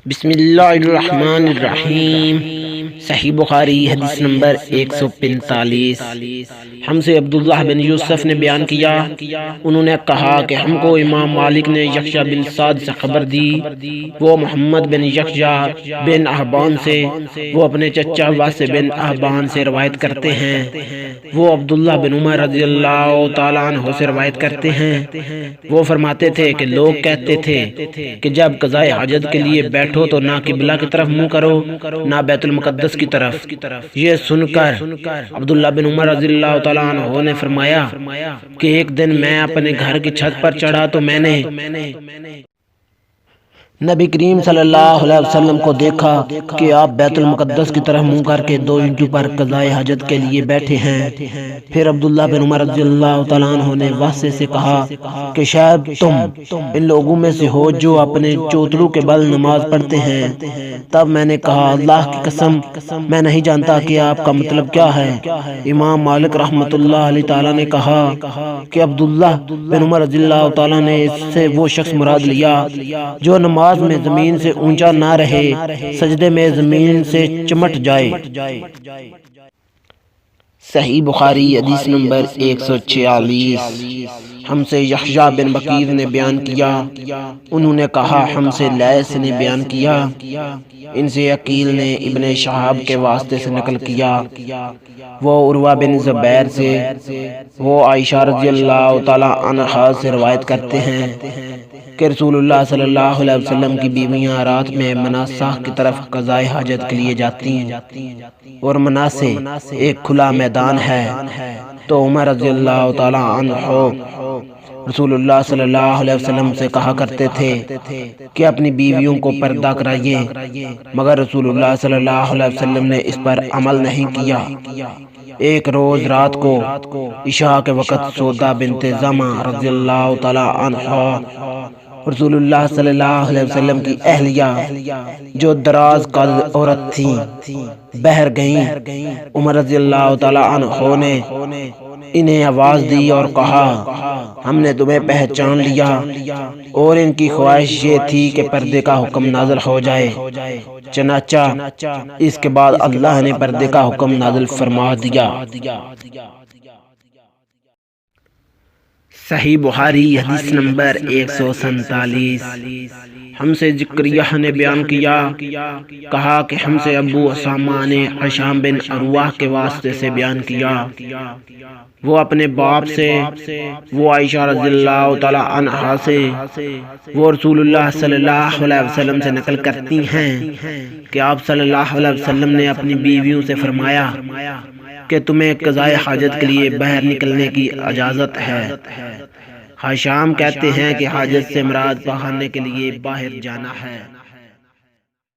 بسم اللہ الرحمن الرحیم۔ صحیح بخاری حدیث نمبر 145۔ ہم سے عبداللہ بن یوسف نے بیان کیا، انہوں نے کہا کہ ہم کو امام مالک نے یکشا بن سعد سے خبر دی، وہ محمد بن یکشا بن احبان سے، وہ اپنے چچا واسع بن احبان سے روایت کرتے ہیں، وہ عبداللہ بن عمر رضی اللہ تعالیٰ عنہ سے روایت کرتے ہیں، وہ فرماتے تھے کہ لوگ کہتے تھے کہ جب قضاء حاجت کے لیے بیٹھو تو نہ قبلہ کی طرف منہ کرو نہ بیت المقدس کی طرف۔ یہ سن کر عبداللہ بن عمر رضی اللہ تعالیٰ عنہ نے فرمایا کہ ایک دن میں اپنے گھر کی چھت پر چڑھا تو میں نے نبی کریم صلی اللہ علیہ وسلم کو دیکھا کہ آپ بیت المقدس کی طرف منہ کر کے 2 اینٹوں پر قضاء حاجت کے لیے بیٹھے ہیں۔ پھر عبداللہ بن عمر رضی اللہ تعالیٰ عنہ نے واسع سے کہا کہ شاید تم ان لوگوں میں سے ہو جو اپنے چوتلوں کے بل نماز پڑھتے ہیں۔ تب میں نے کہا اللہ کی قسم میں نہیں جانتا کہ آپ کا مطلب کیا ہے۔ امام مالک رحمۃ اللہ علیہ تعالیٰ نے کہا کہ عبداللہ بن عمر رضی اللہ تعالیٰ نے اس سے وہ شخص مراد لیا جو نماز میں زمین سے اونچا نہ رہے، سجدے میں زمین سے چمٹ جائے۔ صحیح بخاری حدیث نمبر 146۔ ہم سے یحییٰ بن بکیر نے بیان کیا، انہوں نے کہا ہم سے لیث نے بیان کیا، ان سے عقیل نے ابن شہاب کے واسطے سے نقل کیا، وہ عروہ بن زبیر سے، وہ عائشہ رضی اللہ تعالی عنہا سے روایت کرتے ہیں کہ رسول اللہ صلی اللہ علیہ وسلم کی بیویاں رات میں مناسہ کی طرف قضاء حاجت کے لیے جاتی ہیں، اور مناسہ ایک کھلا میدان ہے، تو عمر رضی اللہ تعالی عنہ رسول اللہ صلی اللہ علیہ وسلم سے کہا کرتے تھے کہ اپنی بیویوں کو پردہ کرائیے، مگر رسول اللہ صلی اللہ علیہ وسلم نے اس پر عمل نہیں کیا۔ ایک روز رات کو عشاء کے وقت سودا بنت زمع رضی اللہ تعالی عنہ رسول اللہ صلی اللہ علیہ وسلم کی اہلیہ جو دراز قد عورت تھیں بہر گئیں۔ عمر رضی اللہ تعالی عنہ نے انہیں آواز دی اور کہا ہم نے تمہیں پہچان لیا، اور ان کی خواہش یہ تھی کہ پردے کا حکم نازل ہو جائے، چنانچہ اس کے بعد اللہ نے پردے کا حکم نازل فرما دیا۔ صحیح بخاری حدیث نمبر 147۔ ہم سے ذکریہ نے بیان کیا، کہا کہ ہم سے ابو اسامہ نے ہشام بن عروہ کے واسطے سے بیان کیا، وہ اپنے باپ سے، وہ عائشہ رضی اللہ تعالی عنہا سے، وہ رسول اللہ صلی اللہ علیہ وسلم سے نقل کرتی ہیں کہ آپ صلی اللہ علیہ وسلم نے اپنی بیویوں سے فرمایا کہ تمہیں قضاء حاجت کے لیے باہر نکلنے کی اجازت ہے۔ ہشام کہتے ہیں کہ حاجت سے مراد پخانے کے لیے باہر جانا ہے۔